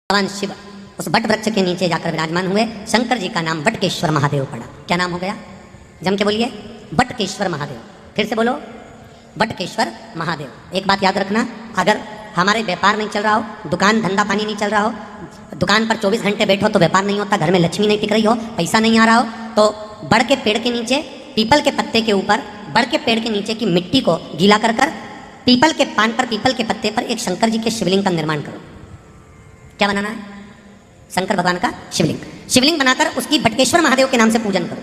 भगवान शिव उस बट वृक्ष के नीचे जाकर विराजमान हुए। शंकर जी का नाम बटकेश्वर महादेव पड़ा। क्या नाम हो गया? जम के बोलिए, बटकेश्वर महादेव। फिर से बोलो, बटकेश्वर महादेव। एक बात याद रखना, अगर हमारे व्यापार नहीं चल रहा हो, दुकान धंधा पानी नहीं चल रहा हो, दुकान पर 24 घंटे बैठो तो व्यापार नहीं होता, घर में लक्ष्मी नहीं टिक रही हो, पैसा नहीं आ रहा हो, तो बड़ के पेड़ के नीचे, पीपल के पत्ते के ऊपर, बड़ के पेड़ के नीचे की मिट्टी को गीला कर कर पीपल के पान पर, पीपल के पत्ते पर एक शंकर जी के शिवलिंग का निर्माण करो। क्या बनाना है? शंकर भगवान का शिवलिंग। शिवलिंग बनाकर उसकी बटकेश्वर महादेव के नाम से पूजन करो।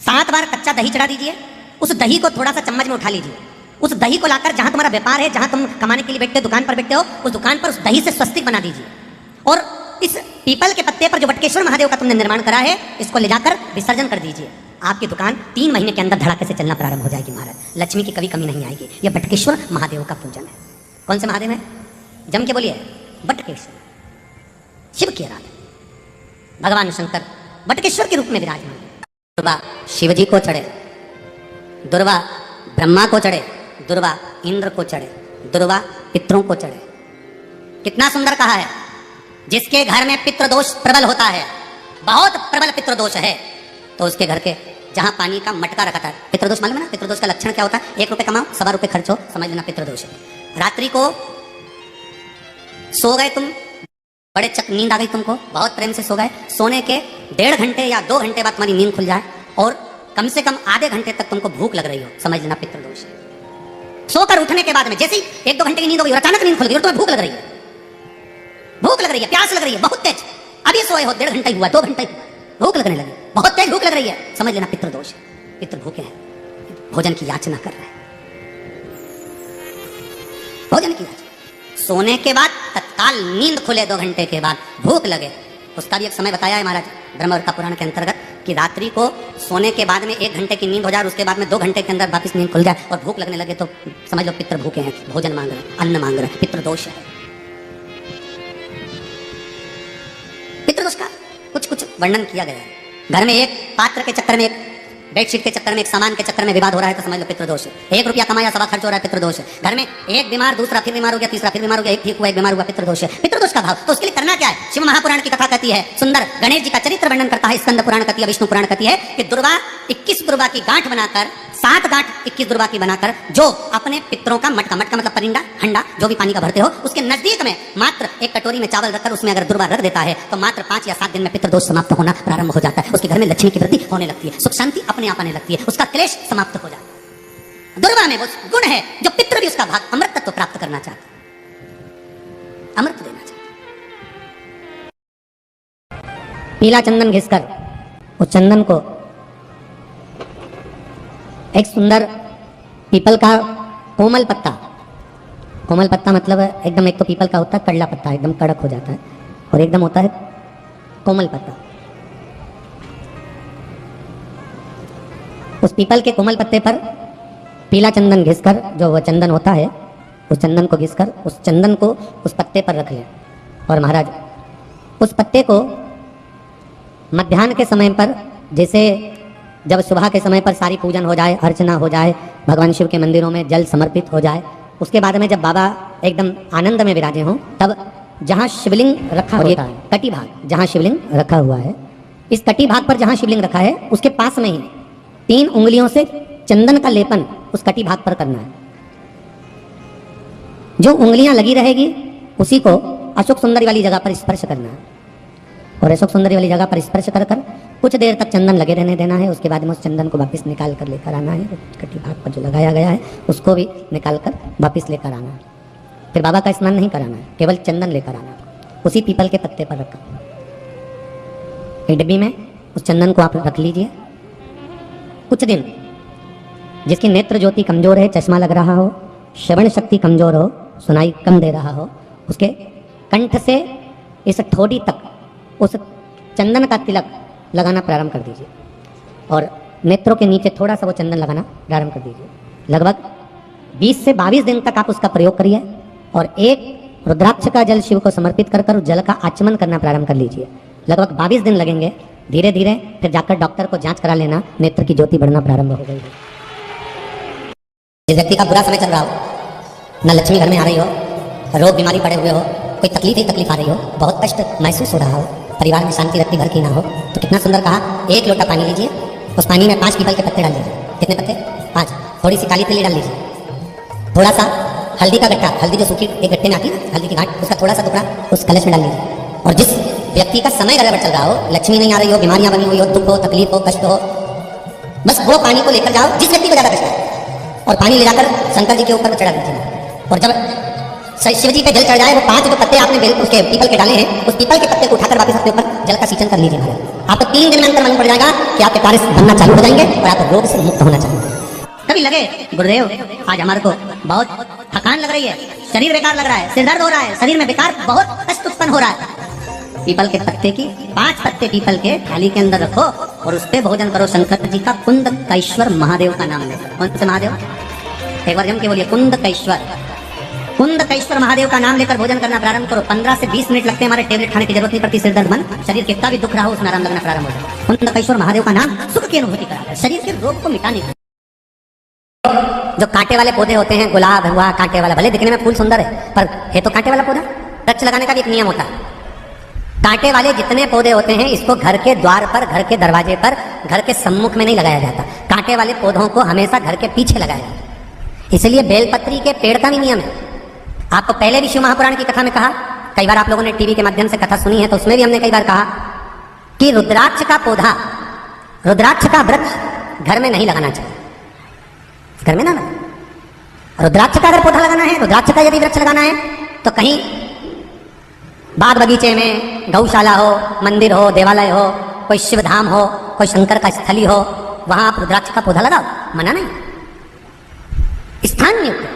7 बार कच्चा दही चढ़ा दीजिए। उस दही को थोड़ा सा चम्मच में उठा लीजिए। उस दही को लाकर जहां तुम्हारा व्यापार है, जहां तुम कमाने के लिए बैठते हो, दुकान पर बैठते हो, उस दुकान पर उस दही से स्वस्तिक बना दीजिए। और इस पीपल के पत्ते पर जो बटकेश्वर महादेव का तुमने निर्माण करा है, इसको ले जाकर विसर्जन कर दीजिए। आपकी दुकान 3 महीने के अंदर धड़ाके से चलना प्रारंभ हो जाएगी महाराज। लक्ष्मी की कभी कमी नहीं आएगी। यह बटकेश्वर महादेव का पूजन है। कौन से महादेव है? जम के बोलिए, बटकेश्वर। शिव की आराधना। भगवान शंकर बटकेश्वर के रूप में विराजमान है। दुर्वा शिव जी को चढ़े, दुर्वा ब्रह्मा को चढ़े, दुर्वा इंद्र को चढ़े, दुर्वा पितरों को चढ़े। कितना सुंदर कहा है। जिसके घर में पितृदोष प्रबल होता है, बहुत प्रबल पितृदोष है, तो उसके घर के जहां पानी का मटका रखा था, पितृदोष मालूम है ना? पितृदोष का लक्षण क्या होता है? 1 रुपए कमाओ, 1.25 रुपए खर्च हो, समझ लेना पितृदोष है। रात्रि को सो गए तुम, बड़े नींद आ गई तुमको, बहुत प्रेम से सो गए, सोने के 1.5 घंटे या 2 घंटे बाद तुम्हारी नींद खुल जाए और कम से कम आधे घंटे तक तुमको भूख लग रही हो, समझ लेना पितृदोष है। सोकर उठने के बाद में जैसे ही 1-2 घंटे की नींद हो गई और अचानक नींद खुल गई और तुम्हें भूख लग रही है, भूख लग रही है, प्यास लग रही है, बहुत तेज, अभी सोए हो, 1.5 घंटा हुआ, 2 घंटे हुआ, भूख लगने लगी, बहुत तेज भूख लग रही है, समझ लेना पितृदोष है। पितृ भूखे हैं, भोजन की याचना कर रहे हैं, भोजन की याचना। सोने के बाद तत्काल नींद खुले, 2 घंटे के बाद भूख लगे, उसका भी एक समय बताया है महाराज ब्रह्म का पुराण के अंतर्गत कि रात्रि को सोने के बाद में 1 घंटे की नींद हो जाए और उसके बाद में 2 घंटे के अंदर वापस नींद खुल जाए और भूख लगने लगे, तो समझ लो पितृ भूखे हैं, भोजन मांग रहे हैं, अन्न मांग रहे हैं, पितृदोष है। पितृदोष का कुछ वर्णन किया गया है। घर में एक पात्र के चक्कर में, एक बेडशीट के चक्कर में, एक सामान के चक्कर में विवाद हो रहा है, तो समझ लो पितृदोष है। 1 रुपया कमाया, 1.25 खर्च हो रहा है, पितृदोष है। घर में एक बीमार, दूसरा फिर बीमार हो गया, तीसरा फिर बीमार हो गया, एक ठीक हुआ, एक बीमार हुआ, पितृदोष है। पितृदोष का भाव, तो उसके लिए करना क्या है? शिव महापुराण की कथा कहती है, सुंदर गणेश जी का चरित्र वर्णन करता है, स्कंद पुराण कहती है, विष्णु पुराण कहती है कि दुर्वा 21 दुर्वा की गांठ बनाकर, 7 गांठ 21 दुर्वा की बनाकर, जो अपने पितरों का मटका मतलब परिंदा, हंडा, जो भी पानी का भरते हो, उसके नजदीक में मात्र एक कटोरी में चावल रखकर उसमें अगर दुर्वा रख देता है, तो मात्र 5 या 7 दिन में पितृदोष समाप्त होना प्रारंभ हो जाता है। उसके घर में लक्ष्मी की वृद्धि होने लगती है, सुख शांति अपने आप आने लगती है, उसका क्लेश समाप्त हो जाता है। दुर्वा में वो गुण है जो पितृ भी उसका भाग अमृत तत्व प्राप्त करना चाहते, अमृत देना चाहते। पीला चंदन घिसकर उस चंदन को एक सुंदर पीपल का कोमल पत्ता, कोमल पत्ता मतलब एकदम, एक तो पीपल का होता है कड़ला पत्ता, एकदम कड़क हो जाता है, और एकदम होता है कोमल पत्ता। उस पीपल के कोमल पत्ते पर पीला चंदन घिसकर, जो वह चंदन होता है, उस चंदन को घिसकर उस चंदन को उस पत्ते पर रख लें। और महाराज उस पत्ते को मध्याह्न के समय पर, जैसे जब सुबह के समय पर सारी पूजन हो जाए, अर्चना हो जाए, भगवान शिव के मंदिरों में जल समर्पित हो जाए, उसके बाद में जब बाबा एकदम आनंद में विराजे हों, तब जहाँ शिवलिंग रखा होता है, कटी भाग जहाँ शिवलिंग रखा हुआ है, इस कटी भाग पर जहाँ शिवलिंग रखा है, उसके पास में ही 3 उंगलियों से चंदन का लेपन उस कटी भाग पर करना है। जो उंगलियां लगी रहेगी उसी को अशोक सुंदरी वाली जगह पर स्पर्श करना है, और अशोक सुंदरी वाली जगह पर स्पर्श कर कर कुछ देर तक चंदन लगे रहने देना है। उसके बाद में उस चंदन को वापस निकाल कर लेकर आना है, कटी भाग पर जो लगाया गया है उसको भी निकाल कर वापस लेकर आना है। फिर बाबा का स्नान नहीं कराना है, केवल चंदन लेकर आना है, उसी पीपल के पत्ते पर रखा। एक डिब्बी में उस चंदन को आप रख लीजिए। कुछ दिन जिसकी नेत्र ज्योति कमजोर है, चश्मा लग रहा हो, श्रवण शक्ति कमजोर हो, सुनाई कम दे रहा हो, उसके कंठ से इस ठोड़ी तक उस चंदन का तिलक लगाना प्रारंभ कर दीजिए, और नेत्रों के नीचे थोड़ा सा वो चंदन लगाना प्रारंभ कर दीजिए। लगभग 20 से 22 दिन तक आप उसका प्रयोग करिए, और एक रुद्राक्ष का जल शिव को समर्पित कर उस जल का आचमन करना प्रारंभ कर लीजिए। लगभग 22 दिन लगेंगे, धीरे धीरे फिर जाकर डॉक्टर को जांच करा लेना, नेत्र की ज्योति बढ़ना प्रारंभ हो गई है। जिस व्यक्ति का बुरा समय चल रहा हो, न लक्ष्मी घर में आ रही हो, रोग बीमारी पड़े हुए हो, कोई तकलीफ ही तकलीफ आ रही हो, बहुत कष्ट महसूस हो रहा हो, परिवार में शांति रत्ती भर की ना हो, तो कितना सुंदर कहा, 1 लोटा पानी लीजिए, उस पानी में 5 पीपल के पत्ते डाल लीजिए। कितने पत्ते? 5। थोड़ी सी काली तिली डाल लीजिए, थोड़ा सा हल्दी का गट्टा, हल्दी जो सूखी एक गट्टे में आती है ना, हल्दी की घाट, उसका थोड़ा सा टुकड़ा उस कलश में डाल लीजिए। और जिस व्यक्ति का समय गड़बड़ चल रहा हो, लक्ष्मी नहीं आ रही हो, बीमारियां बनी हुई हो, दुख हो, तकलीफ हो, कष्ट हो, बस वो पानी को लेकर जाओ जिस व्यक्ति को ज्यादा कष्ट है, और पानी ले जाकर शंकर जी के ऊपर चढ़ा दीजिए। और जब शिव जी पे जल चढ़ जाए, वो 5 जो पत्ते आपने उसके पीपल के डाले हैं, उस पीपल के पत्ते को उठाकर वापस अपने ऊपर जल का सिंचन कर लीजिए। आपको 3 दिन में अंतर मालूम पड़ जाएगा कि आपके कार्य बनना चालू हो जाएंगे और आप रोग से मुक्त होना चालू। कभी लगे गुरुदेव आज हमारे को बहुत थकान लग रही है, शरीर बेकार लग रहा है, सिर दर्द हो रहा है, शरीर में बेकार बहुत कष्ट उत्पन्न हो रहा है, पीपल के पत्ते की 5 पत्ते पीपल के थाली के अंदर रखो और उस पे भोजन करो। शंकर जी का कुंदकेश्वर महादेव का नाम लेकर। कौन से महादेव? एक बार जम के बोलिए, कुंदकेश्वर। कुंदकेश्वर महादेव का नाम लेकर भोजन करना प्रारंभ करो। 15 से 20 मिनट लगते हैं, हमारे टेबलेट खाने की जरूरत नहीं पड़ती। सिर दर्द मन, शरीर कितना भी दुख रहा हो उसमें आराम लगना प्रारंभ हो जाए। कुंदकेश्वर महादेव का नाम सुख की अनुभूति कराता है, शरीर के रोग को मिटाने का। जो कांटे वाले पौधे होते हैं, गुलाब हुआ कांटे वाला, भले दिखने में फूल सुंदर है पर है तो कांटे वाला पौधा। वृक्ष लगाने का भी एक नियम होता है, कांटे वाले जितने पौधे होते हैं इसको घर के द्वार पर, घर के दरवाजे पर, घर के सम्मुख में नहीं लगाया जाता। कांटे वाले पौधों को हमेशा घर के पीछे लगाया जाता। इसलिए बेलपत्री के पेड़ का भी नियम है। आपको पहले भी शिव महापुराण की कथा में कहा, कई बार आप लोगों ने टीवी के माध्यम से कथा सुनी है, तो उसमें भी हमने कई बार कहा कि रुद्राक्ष का पौधा, रुद्राक्ष का वृक्ष घर में नहीं लगाना चाहिए, घर में ना लगा। रुद्राक्ष का अगर पौधा लगाना है, रुद्राक्ष का यदि वृक्ष लगाना है तो कहीं बाग बगीचे में, गौशाला हो, मंदिर हो, देवालय हो, कोई शिव धाम हो, कोई शंकर का स्थली हो, वहां आप रुद्राक्ष का पौधा लगाओ, मना नहीं, स्थान नियुक्त।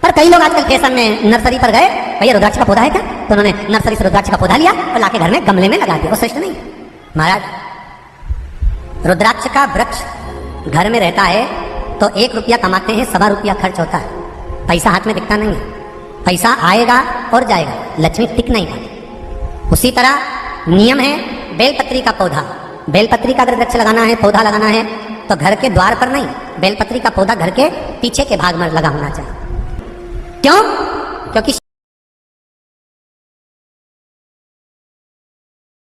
पर कई लोग आजकल फैशन में नर्सरी पर गए, भैया रुद्राक्ष का पौधा है क्या, तो उन्होंने नर्सरी से रुद्राक्ष का पौधा लिया और लाके घर में गमले में लगा दिया। वो श्रेष्ठ नहीं महाराज। रुद्राक्ष का वृक्ष घर में रहता है तो 1 रुपया कमाते हैं, 1.25 रुपया खर्च होता है। पैसा हाथ में दिखता नहीं है, पैसा आएगा और जाएगा, लक्ष्मी टिक नहीं पाती। उसी तरह नियम है बेलपत्री का पौधा, बेलपत्री का अगर वृक्ष लगाना है, पौधा लगाना है तो घर के द्वार पर नहीं, बेलपत्री का पौधा घर के पीछे के भाग में लगा होना चाहिए। क्यों? क्योंकि